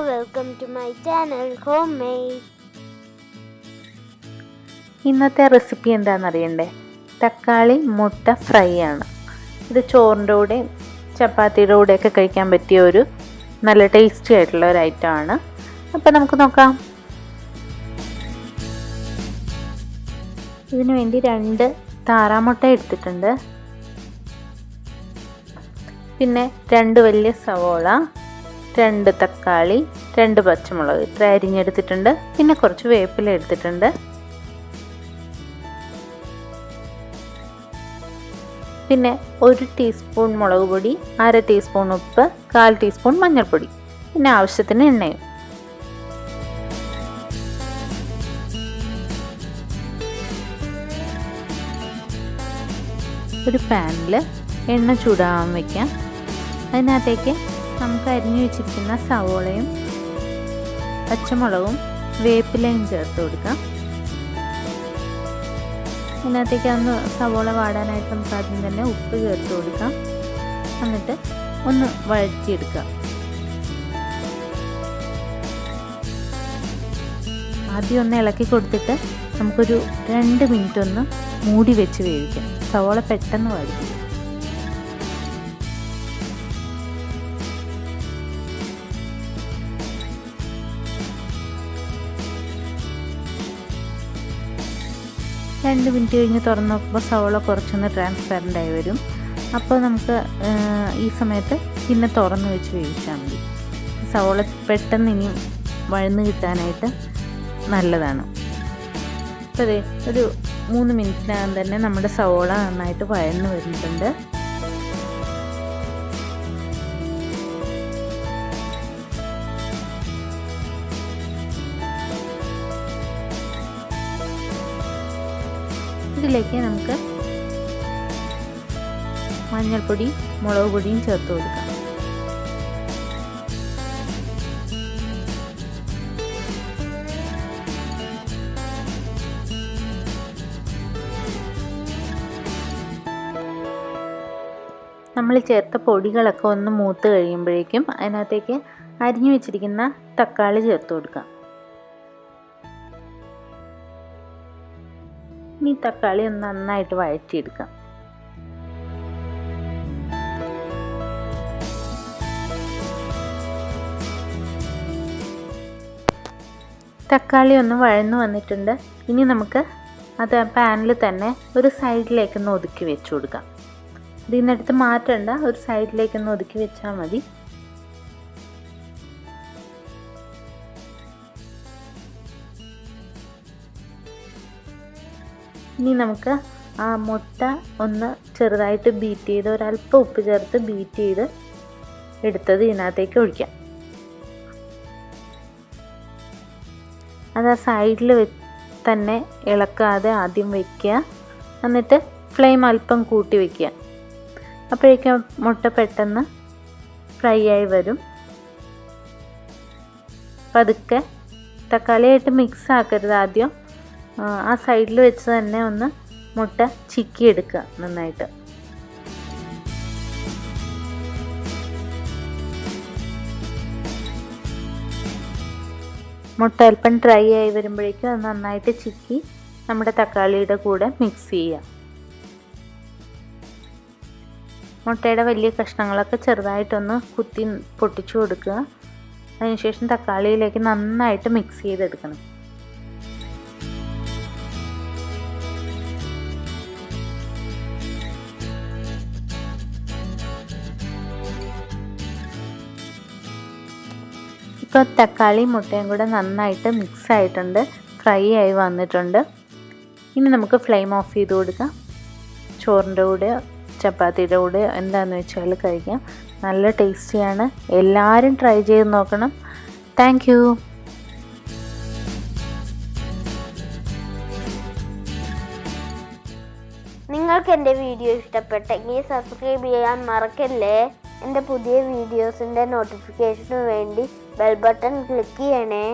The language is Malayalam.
welcome to my channel Homemade. ഇന്നത്തെ റെസിപ്പി എന്താണെന്നറിയണ്ടേ? തക്കാളി മുട്ട ഫ്രൈ ആണ്. ഇത് ചോറിൻ്റെ കൂടെയും ചപ്പാത്തിയുടെ കൂടെയൊക്കെ കഴിക്കാൻ പറ്റിയ ഒരു നല്ല ടേസ്റ്റി ആയിട്ടുള്ള ഒരു ഐറ്റം ആണ്. അപ്പോൾ നമുക്ക് നോക്കാം. ഇതിനു വേണ്ടി 2 താറാമുട്ട എടുത്തിട്ടുണ്ട്. പിന്നെ 2 വലിയ സവോള, 2 തക്കാളി, 2 പച്ചമുളക് ഇത്ര അരിഞ്ഞെടുത്തിട്ടുണ്ട്. പിന്നെ കുറച്ച് വേപ്പില എടുത്തിട്ടുണ്ട്. പിന്നെ 1 ടീസ്പൂൺ മുളക് പൊടി, 1/2 ടീസ്പൂൺ ഉപ്പ്, 1/4 ടീസ്പൂൺ മഞ്ഞൾപ്പൊടി, പിന്നെ ആവശ്യത്തിന് എണ്ണയും. ഒരു പാനിൽ എണ്ണ ചൂടാവാൻ വയ്ക്കാം. അതിനകത്തേക്ക് നമുക്ക് അരിഞ്ഞു വെച്ചിരിക്കുന്ന സവോളയും പച്ചമുളകും വേപ്പിലയും ചേർത്ത് കൊടുക്കാം. ഇതിനകത്തേക്ക് ഒന്ന് സവോള വാടാനായിട്ട് നമുക്ക് ആദ്യം തന്നെ ഉപ്പ് ചേർത്ത് കൊടുക്കാം. എന്നിട്ട് ഒന്ന് വഴറ്റിയെടുക്കാം. ആദ്യം ഒന്ന് ഇളക്കി കൊടുത്തിട്ട് നമുക്കൊരു 2 മിനിറ്റ് ഒന്ന് മൂടി വെച്ച് വേവിക്കാം. സവോള പെട്ടെന്ന് വഴറ്റും. രണ്ട് മിനിറ്റ് കഴിഞ്ഞ് തുറന്ന് നോക്കുമ്പോൾ സവോള കുറച്ചൊന്ന് ട്രാൻസ്പെറൻ്റ് ആയി വരും. അപ്പോൾ നമുക്ക് ഈ സമയത്ത് പിന്നെ തുറന്ന് വെച്ച് വേവിച്ചാൽ മതി. സവോള പെട്ടെന്ന് ഇനി വഴന്ന് കിട്ടാനായിട്ട് നല്ലതാണ്. അപ്പോൾ അതെ ഒരു 3 മിനിറ്റിനകം തന്നെ നമ്മുടെ സവോള നന്നായിട്ട് വഴന്ന് വരുന്നുണ്ട്. ഇതിലേക്ക് നമുക്ക് മഞ്ഞൾപ്പൊടി, മുളക് പൊടിയും ചേർത്ത് കൊടുക്കാം. നമ്മൾ ചേർത്ത പൊടികളൊക്കെ ഒന്ന് മൂത്ത് കഴിയുമ്പോഴേക്കും അതിനകത്തേക്ക് അരിഞ്ഞു വെച്ചിരിക്കുന്ന തക്കാളി ചേർത്ത് കൊടുക്കാം. ഈ തക്കാളി ഒന്ന് നന്നായിട്ട് വഴറ്റിയെടുക്കാം. തക്കാളി ഒന്ന് വഴന്നു വന്നിട്ടുണ്ട്. ഇനി നമുക്ക് അത് പാനിൽ തന്നെ ഒരു സൈഡിലേക്കൊന്ന് ഒതുക്കി വെച്ച് കൊടുക്കാം. ഇതിൽ നിന്നെടുത്ത് മാറ്റണ്ട, ഒരു സൈഡിലേക്കൊന്ന് ഒതുക്കി വെച്ചാൽ മതി. ഇനി നമുക്ക് ആ മുട്ട ഒന്ന് ചെറുതായിട്ട് ബീറ്റ് ചെയ്ത് ഒരല്പം ഉപ്പ് ചേർത്ത് ബീറ്റ് ചെയ്ത് എടുത്തത് ഇതിനകത്തേക്ക് ഒഴിക്കാം. അത് ആ സൈഡിൽ തന്നെ ഇളക്കാതെ ആദ്യം വയ്ക്കുക. എന്നിട്ട് ഫ്ലെയിം അല്പം കൂട്ടി വയ്ക്കുക. അപ്പോഴേക്കും മുട്ട പെട്ടെന്ന് ഫ്രൈ ആയി വരും. പതുക്കെ തക്കാളിയായിട്ട് മിക്സ് ആക്കരുത്. ആദ്യം ആ സൈഡിൽ വെച്ച് തന്നെ ഒന്ന് മുട്ട ചിക്കിയെടുക്കുക നന്നായിട്ട്. മുട്ട അല്പം ഡ്രൈ ആയി വരുമ്പോഴേക്കും അത് നന്നായിട്ട് ചിക്കി നമ്മുടെ തക്കാളിയുടെ കൂടെ മിക്സ് ചെയ്യുക. മുട്ടയുടെ വലിയ കഷ്ണങ്ങളൊക്കെ ചെറുതായിട്ടൊന്ന് കുത്തി പൊട്ടിച്ചു കൊടുക്കുക. അതിനുശേഷം തക്കാളിയിലേക്ക് നന്നായിട്ട് മിക്സ് ചെയ്തെടുക്കണം. ഇപ്പോൾ തക്കാളി മുട്ടയും കൂടെ നന്നായിട്ട് മിക്സ് ആയിട്ടുണ്ട്, ഫ്രൈ ആയി വന്നിട്ടുണ്ട്. ഇനി നമുക്ക് ഫ്ലെയിം ഓഫ് ചെയ്ത് കൊടുക്കാം. ചോറിൻ്റെ കൂടെ ചപ്പാത്തിയുടെ കൂടെ എന്താണെന്ന് വെച്ചാൽ കഴിക്കാം. നല്ല ടേസ്റ്റിയാണ്. എല്ലാവരും ട്രൈ ചെയ്ത് നോക്കണം. Thank you. നിങ്ങൾക്ക് എൻ്റെ വീഡിയോ ഇഷ്ടപ്പെട്ടെങ്കിൽ സബ്സ്ക്രൈബ് ചെയ്യാൻ മറക്കല്ലേ. എൻ്റെ പുതിയ വീഡിയോസിൻ്റെ നോട്ടിഫിക്കേഷന് വേണ്ടി ബെൽ ബട്ടൺ ക്ലിക്ക് ചെയ്യണേ.